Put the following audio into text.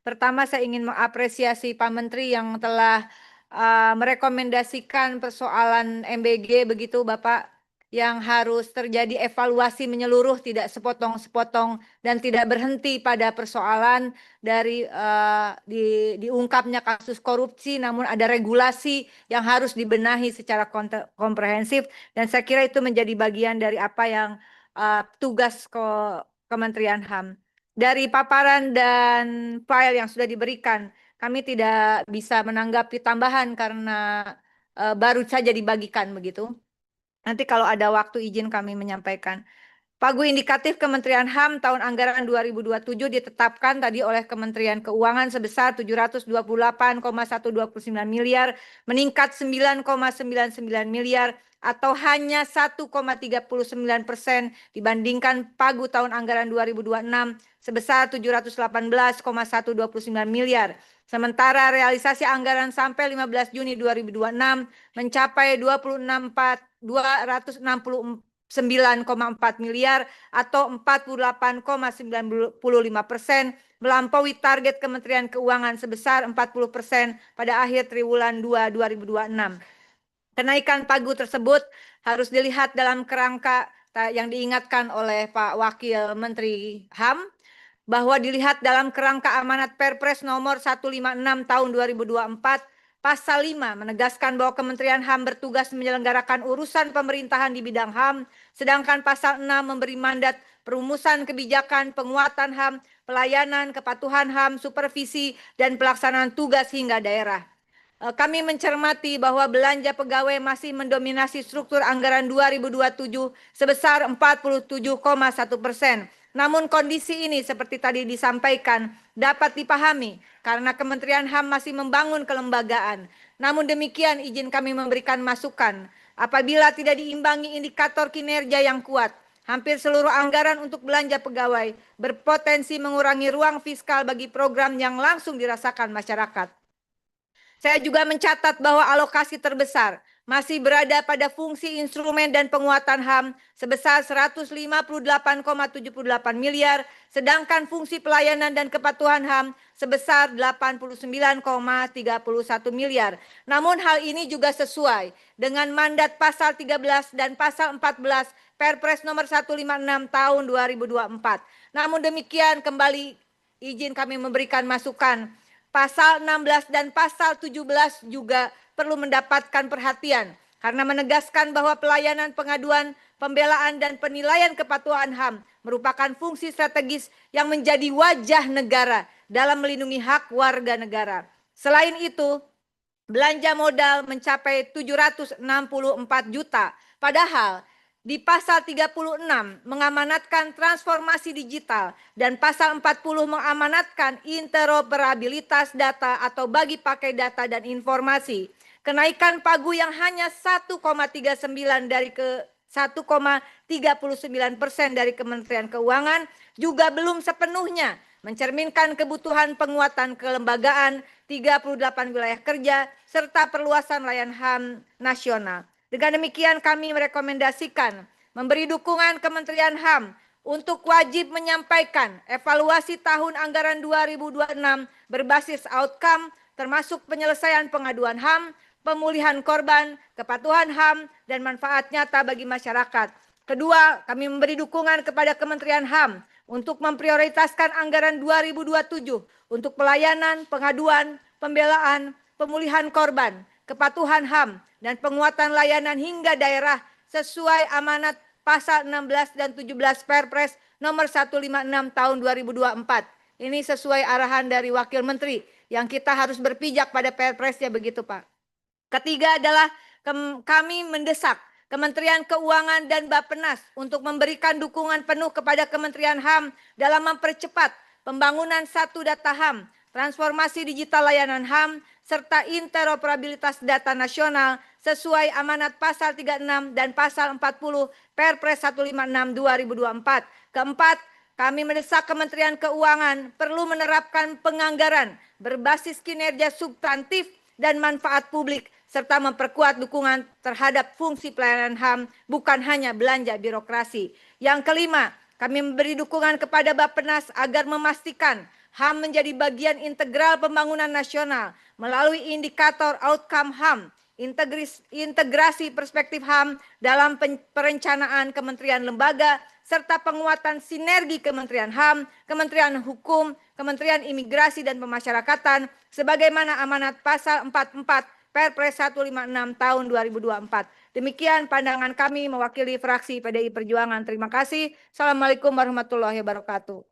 Pertama, saya ingin mengapresiasi Pak Menteri yang telah merekomendasikan persoalan MBG begitu, Bapak, yang harus terjadi evaluasi menyeluruh, tidak sepotong-sepotong dan tidak berhenti pada persoalan dari diungkapnya kasus korupsi, namun ada regulasi yang harus dibenahi secara komprehensif, dan saya kira itu menjadi bagian dari apa yang tugas Kementerian HAM. Dari paparan dan file yang sudah diberikan, kami tidak bisa menanggapi tambahan karena baru saja dibagikan begitu. Nanti kalau ada waktu izin kami menyampaikan. Pagu indikatif Kementerian HAM tahun anggaran 2027 ditetapkan tadi oleh Kementerian Keuangan sebesar 728,129 miliar, meningkat 9,99 miliar atau hanya 1,39% dibandingkan pagu tahun anggaran 2026 sebesar 718,129 miliar. Sementara realisasi anggaran sampai 15 Juni 2026 mencapai 269,4 miliar atau 48,95%, melampaui target Kementerian Keuangan sebesar 40% pada akhir triwulan 2 2026. Kenaikan pagu tersebut harus dilihat dalam kerangka yang diingatkan oleh Pak Wakil Menteri HAM, bahwa dilihat dalam kerangka amanat Perpres nomor 156 tahun 2024, Pasal 5 menegaskan bahwa Kementerian HAM bertugas menyelenggarakan urusan pemerintahan di bidang HAM, sedangkan Pasal 6 memberi mandat perumusan kebijakan, penguatan HAM, pelayanan, kepatuhan HAM, supervisi, dan pelaksanaan tugas hingga daerah. Kami mencermati bahwa belanja pegawai masih mendominasi struktur anggaran 2027 sebesar 47,1%. Namun kondisi ini seperti tadi disampaikan dapat dipahami karena Kementerian HAM masih membangun kelembagaan. Namun demikian izin kami memberikan masukan. Apabila tidak diimbangi indikator kinerja yang kuat, hampir seluruh anggaran untuk belanja pegawai berpotensi mengurangi ruang fiskal bagi program yang langsung dirasakan masyarakat. Saya juga mencatat bahwa alokasi terbesar masih berada pada fungsi instrumen dan penguatan HAM sebesar 158,78 miliar, sedangkan fungsi pelayanan dan kepatuhan HAM sebesar 89,31 miliar. Namun hal ini juga sesuai dengan mandat pasal 13 dan pasal 14 Perpres nomor 156 tahun 2024. Namun demikian kembali izin kami memberikan masukan. Pasal 16 dan pasal 17 juga perlu mendapatkan perhatian karena menegaskan bahwa pelayanan pengaduan, pembelaan, dan penilaian kepatuhan HAM merupakan fungsi strategis yang menjadi wajah negara dalam melindungi hak warga negara. Selain itu, belanja modal mencapai 764 juta, padahal di pasal 36 mengamanatkan transformasi digital dan pasal 40 mengamanatkan interoperabilitas data atau bagi pakai data dan informasi. Kenaikan pagu yang hanya 1,39 dari ke 1,39% dari Kementerian Keuangan juga belum sepenuhnya mencerminkan kebutuhan penguatan kelembagaan 38 wilayah kerja serta perluasan layanan HAM nasional. Dengan demikian kami merekomendasikan memberi dukungan Kementerian HAM untuk wajib menyampaikan evaluasi tahun anggaran 2026 berbasis outcome termasuk penyelesaian pengaduan HAM, pemulihan korban, kepatuhan HAM, dan manfaat nyata bagi masyarakat. Kedua, kami memberi dukungan kepada Kementerian HAM untuk memprioritaskan anggaran 2027 untuk pelayanan, pengaduan, pembelaan, pemulihan korban, kepatuhan HAM, dan penguatan layanan hingga daerah sesuai amanat pasal 16 dan 17 Perpres nomor 156 tahun 2024. Ini sesuai arahan dari Wakil Menteri yang kita harus berpijak pada Perpresnya begitu Pak. Ketiga adalah kami mendesak Kementerian Keuangan dan Bappenas untuk memberikan dukungan penuh kepada Kementerian HAM dalam mempercepat pembangunan satu data HAM, transformasi digital layanan HAM, serta interoperabilitas data nasional sesuai amanat pasal 36 dan pasal 40 Perpres 156 2024. Keempat, kami mendesak Kementerian Keuangan perlu menerapkan penganggaran berbasis kinerja substantif dan manfaat publik serta memperkuat dukungan terhadap fungsi pelayanan HAM bukan hanya belanja birokrasi. Yang kelima, kami memberi dukungan kepada Bappenas agar memastikan HAM menjadi bagian integral pembangunan nasional melalui indikator outcome HAM, integrasi perspektif HAM dalam perencanaan kementerian lembaga, serta penguatan sinergi Kementerian HAM, Kementerian Hukum, Kementerian Imigrasi dan Pemasyarakatan, sebagaimana amanat pasal 44 Perpres 156 tahun 2024. Demikian pandangan kami mewakili fraksi PDI Perjuangan. Terima kasih. Assalamualaikum warahmatullahi wabarakatuh.